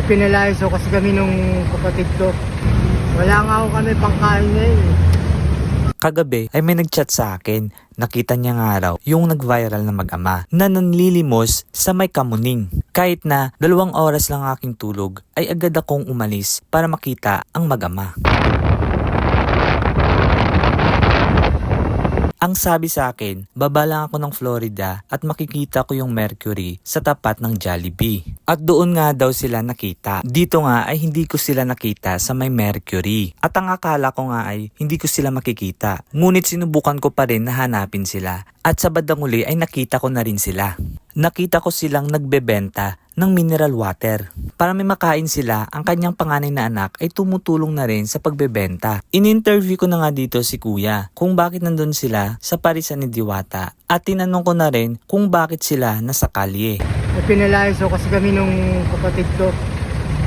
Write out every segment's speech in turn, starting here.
Pinalayas ko kasi kami nung kapatid ko. Wala nga ako kami pangkain ngayon eh. Kagabi ay may nagchat sa akin. Nakita niya nga raw yung nag-viral na mag-ama na nanlilimos sa may Kamuning. Kahit na 2 oras lang aking tulog ay agad akong umalis para makita ang mag-ama. Ang sabi sa akin, baba lang ako ng Florida at makikita ko yung Mercury sa tapat ng Jollibee. At doon nga daw sila nakita. Dito nga ay hindi ko sila nakita sa may Mercury. At ang akala ko nga ay hindi ko sila makikita. Ngunit sinubukan ko pa rin na hanapin sila. At sa bandang huli ay nakita ko na rin sila. Nakita ko silang nagbebenta ng mineral water. Para may makain sila, ang kanyang panganay na anak ay tumutulong na rin sa pagbebenta. In-interview ko na nga dito si Kuya kung bakit nandun sila sa parisan ni Diwata at tinanong ko na rin kung bakit sila nasa kalye. Pinalayas ko kasi kami nung kapatid ko.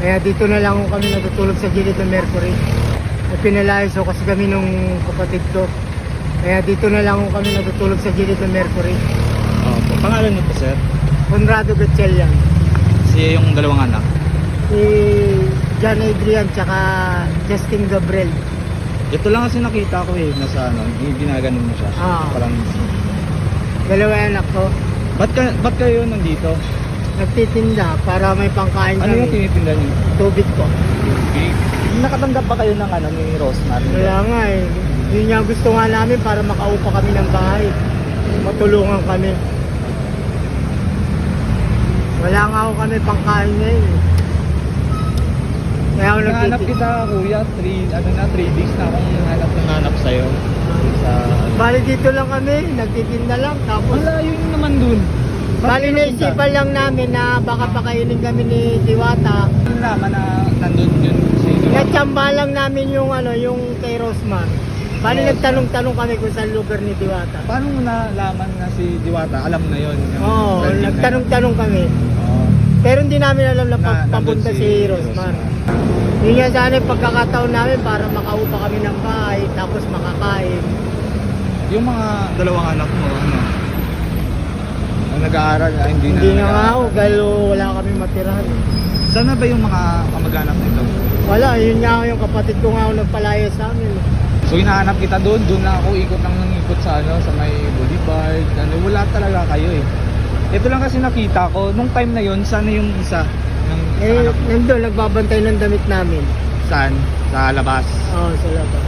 Kaya dito na lang kami natutulog sa gilid ng Mercury. Pinalayas ko kasi kami nung kapatid ko. Kaya dito na lang kami natutulog sa gilid ng Mercury. Pangalan niyo po, sir? Conrado Gatchalian. Si yung 2 anak. Si John Adrian tsaka Justin Gabriel. Ito lang kasi nakita ko eh, nasa ginaganon mo siya. Parang, 2 anak ko. ba't kayo nandito? Nagtitinda para may pangkain Ano yung kami. tinitinda niyo? Tubig po. Nakatanggap pa kayo ng ni Rosmar? Wala nga eh. Yun nga gusto nga namin para makaupa kami ng bahay. Matulungan kami. Wala nga ako kami pangkain ngayon eh. Kaya ako Nahanap kita, kuya, 3 days na akong hanap sa'yo. Sa... Bali dito lang kami, nagtitinda lang. Tapos, Wala, yun naman dun. bali naisipan lang namin na baka pakainin kami ni Diwata. Yung naman na nandun yun si Natsamba lang namin yung yung kay Rosmar. Bali nagtanong-tanong kami kung saan lugar ni Diwata. Paano mo nalaman na si Diwata? Alam na yun. Oo, nagtanong-tanong kami. Pero hindi namin alam na papunta si Rosmar. Yun nga sana yung pagkakataon namin para makaupa kami ng bahay, tapos makakain. Yung mga 2 anak mo, ang nag-aaral, hindi na nga ako, dahil wala kami matirahan. Sana ba yung mga kamag-anak nito? Wala, yun nga yung kapatid ko nga ako nagpalaya sa amin. So hinahanap kita doon lang ako ikot sa sa may boulevard. Wala talaga kayo eh. Ito lang kasi nakita ko, nung time na yon sana yung isa. Nandun, nagbabantay ng damit namin. Saan? Sa labas. Oo, sa labas.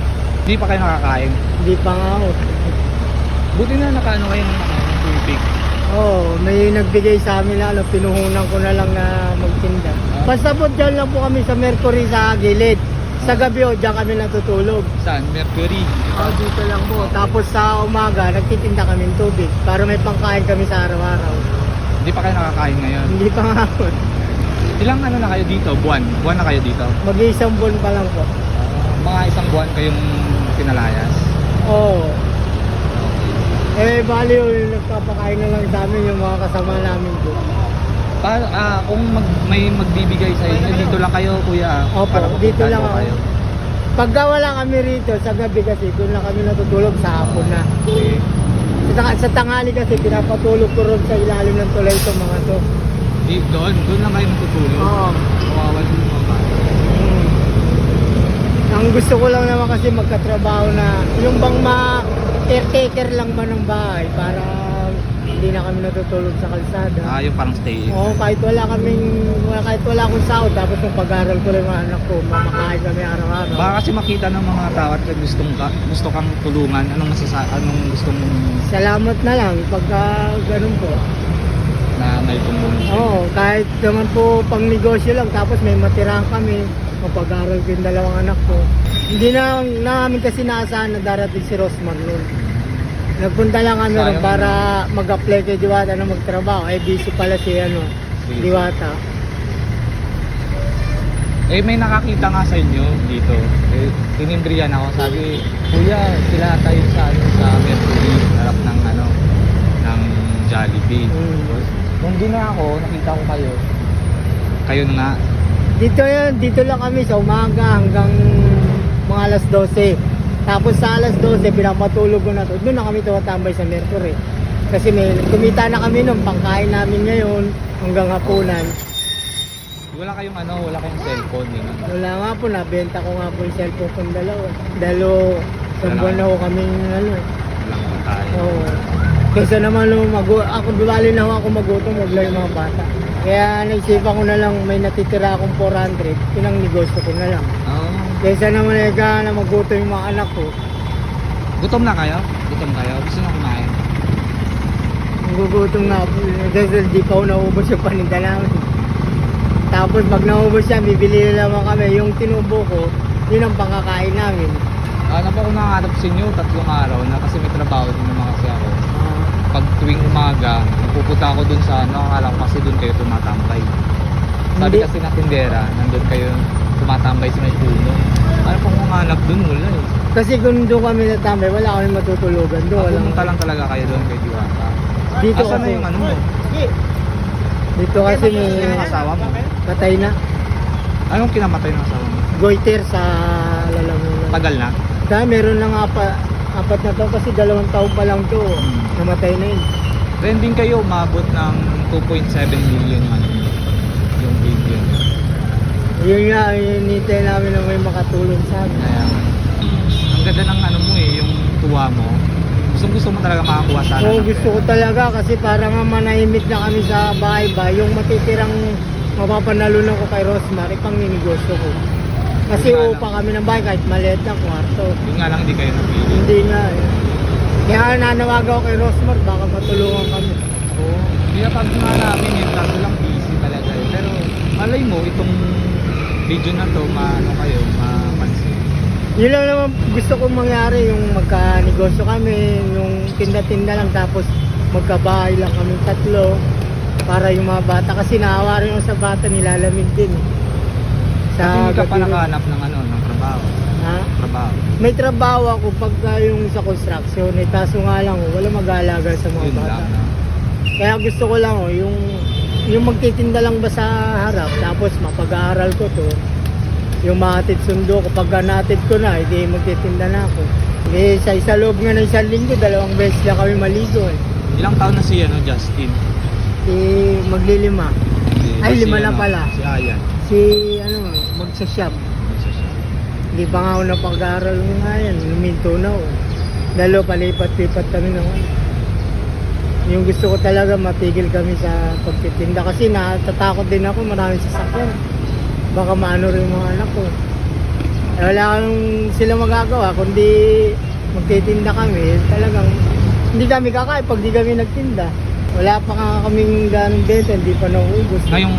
Hindi pa kayo nakakain. Hindi pa nga ako. Buti na nakaano kayo ng tubig. Oo, may nagbigay sa amin na pinuhunan ko na lang na magtinda. Basta po dyan lang po kami sa Mercury sa gilid. Sa gabi dyan kami natutulog. Saan? Mercury. Dito lang po. Tapos sa umaga, nagtitinda kami ng tubig para may pangkain kami sa araw-araw. Hindi pa kayo nakakain ngayon. Hindi pa nga po. Ilang na kayo dito? Buwan na kayo dito? Mag-iisang buwan pa lang po. Mga 1 buwan kayong pinalayas. Oo. Bali yung nagpapakain na lang sa amin yung mga kasama namin po. Kung may magbibigay sa inyo, dito lang kayo, kuya. Opo, para dito lang mapuntahan ako. ko kayo. Pagka wala kami rito, sa gabi kasi, doon lang kami natutulog sa hapon na. Okay. Sa tanghali kasi, pinapatulog ko ron sa ilalim ng tulay itong mga to. Doon lang kayo natutulog. Oo. Kawawa yung mga bata. Ang gusto ko lang naman kasi magkatrabaho na, yung bang caretaker lang ba ng bahay para hindi na kami natutulog sa kalsada. Yung parang stay. Oo, kahit wala akong sahod, tapos yung pag-aral ko lang mga anak ko, mamakain kami araw-araw. Baka kasi makita ng mga tao at gusto kang tulungan. Anong gusto mong Salamat na lang pagka ganun po. na may tumulong? Oo, kahit naman po pang negosyo lang, tapos may matirahan kami, mapag-aral ko yung 2 anak ko. Hindi na namin kasi naasahan na darating si Rosmar noon. Nagpunta lang kami ron para mag-apply kay Diwata na magtrabaho. Busy pala si Diwata. May nakakita nga sa inyo dito. Tinimbrihan ako. Sabi, kuya, sila tayo sa Mercury, harap ng ng Jollibee. Nung doon na ako, nakita ko kayo. Kayo na nga. Dito lang kami sa umaga hanggang mga alas 12. Tapos sa alas 12, pinapatulog ko na to. Doon na kami tumatambay sa Mercury. Kasi may kumita na kami nung pangkain namin ngayon hanggang hapunan. Wala kayong ano, wala kayong cellphone yun. Wala nga po, nabenta ko nga po yung cellphone kong dalawa. Dalo, isang buwan na ho kami ano. Walang tayo. Oo. Kaysa naman ako, bumali na ho ako magutom, wag lang yung mga bata. Kaya naisipan ko na lang, may natitira akong 400, pinang negosyo ko na lang. Oo. Kaysa naman na magutom yung mga anak ko. Gutom na kayo? Gutom kayo? Gusto na kumain? Gugutom nga po, dahil di pa ho naubos yung paninda namin. Tapos pag naubos yan, bibili na naman kami. Yung tinubo ko, yun ang pangkakain namin. Ano pa kung nangangarap sa inyo, 3 araw na kasi may trabaho din naman kasi ako. Pag tuwing umaga, pupunta ako dun sa ano, akala ko kasi dun kayo tumatambay. Sabi Hindi. kasi ng tindera, nandun kayo tumatambay sa may puno. Ano pang umanap dun, wala eh. Kasi kung doon kami natambay, wala kami matutulugan doon. Pumunta lang talaga kayo doon kay Diwata. Dito Asan na kasi, yung ano mo? dito kasi may Yung asawa mo? patay na. Anong kinamatay ng asawa mo? Goiter sa lalamunan. Tagal na? Kaya meron lang apat na taon kasi 2 taon pa lang to. Namatay na yun. Trending kayo, umabot ng 2.7 million ano, yung video. Yun nga, hinintay namin na may makatulong sa amin. Kaya, ang ganda ng ano mo eh, yung tuwa mo. Gusto mo talaga makakuha sana. Oo, ng gusto ko pera. talaga kasi para nga manahimik na kami sa bahay ba, yung matitirang mapapanalunan ko kay Rosmar, ipang ninegosyo ko. Kasi Yun nga upa kami ng bahay kahit maliit na kwarto. Yun nga lang hindi kayo napili. Hindi nga eh. Kaya nanawagan ako kay Rosmar, baka matulungan kami. Oo. Kaya pag nga namin yun, kaso lang busy talaga eh. Pero malay mo, itong video na to, maano kayo, mapansin. Yun lang naman gusto kong mangyari, yung magka-negosyo kami, yung tinda-tinda lang tapos magkabahay lang kami 3 para yung mga bata. Kasi naawa rin ako sa bata, nilalamig din eh. Kasi hindi ka pa gabi- nakahanap ng ano, ng trabaho. Ha? Trabaho. May trabaho ako pagka yung sa construction eh, kaso nga lang wala mag-aalaga sa mga Yun bata. lang. No? Kaya gusto ko lang yung magtitinda lang ba sa harap tapos mapag-aaral ko to. Yung mahatid sundo ko, pagka nahatid ko na, hindi magtitinda na ako. Eh, sa loob nga ng 1 linggo, 2 beses lang kami maligo eh. Ilang taon na si ano, Justin? Maglilima. Ay, Si 5 na ano, pala. Si Ayan. Si, magsa-shop. Hindi pa nga ako napag-aaral mo nga yan. Luminto na ako. Palipat-lipat kami ng ano. Yung gusto ko talaga, matigil kami sa pagtitinda. Kasi natatakot din ako, maraming sasakyan. Baka maano rin yung mga anak ko. Eh, wala kang sila magagawa, kundi magtitinda kami, talagang hindi kami kakain pag di kami nagtinda. Wala pa nga kaming ganong benta, hindi pa nauubos. Ngayong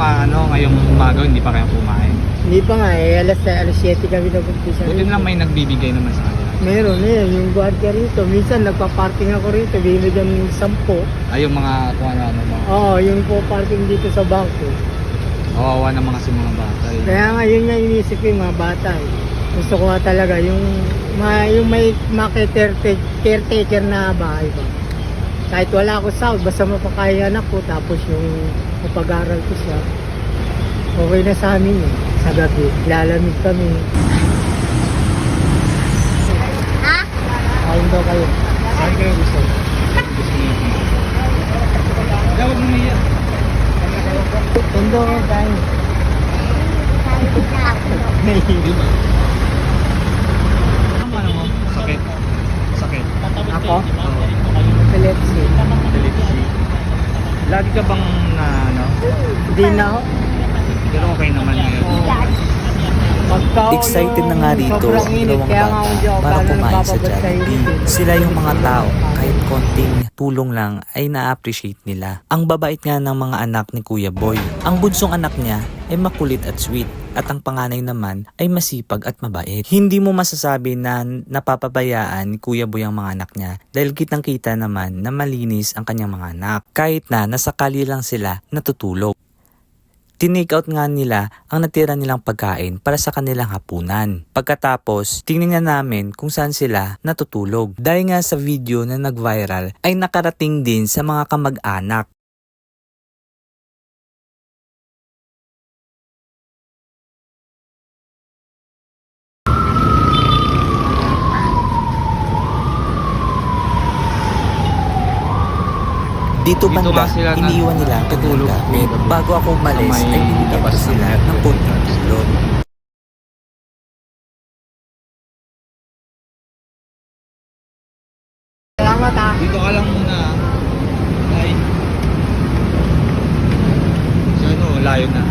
umaga, hindi pa kayo kumain. Hindi pa nga eh, alas 7 kami nag-umpisa. Buti lang may nagbibigay naman sa kanila. Meron eh, yung guardia rito. Minsan nagpa-parking ako rito, binibigyan ng 10. Ay, yung mga kung ano mo. Oo, yung po parking dito sa bangko. Kawawa ng mga si mga bata. Eh. Kaya nga yun nga iniisip ko yung mga bata eh. Gusto ko nga talaga yung may caretaker na bahay ba. Kahit wala ako sahod, basta mapakaya anak ko, tapos yung mapag-aral ko siya, okay na sa amin eh. Sa gabi, lalamig kami. Ha? Kain daw kayo. Saan kayo gusto? Gusto niyo. Huwag mo niya. Tondo ko kain. Di ba? Ano mo? Sakit. Sakit. Ako? Oo. Epilepsy. Epilepsy. Lagi ka bang na ano? Hindi na ako. Pero okay naman ngayon. Excited na nga rito ang dalawang bata para kumain sa Jollibee. Sila yung mga tao, kahit konting tulong lang ay na-appreciate nila. Ang babait nga ng mga anak ni Kuya Boy. Ang bunsong anak niya ay makulit at sweet. At ang panganay naman ay masipag at mabait. Hindi mo masasabi na napapabayaan ni Kuya Boy ang mga anak niya dahil kitang-kita naman na malinis ang kanyang mga anak. Kahit na nasa kali lang sila natutulog. Tinake out nga nila ang natira nilang pagkain para sa kanilang hapunan. Pagkatapos, tingnan namin kung saan sila natutulog. Dahil nga sa video na nag-viral ay nakarating din sa mga kamag-anak. Dito Dito banda, nga sila iniiwan nila ang kanilang natutulog gamit. po. Bago ako umalis, Sa may ay binigyan ko labas ng sila ng Mercury. konting tulong. Salamat ha. Dito ka lang muna. Ay. So ano, layo na.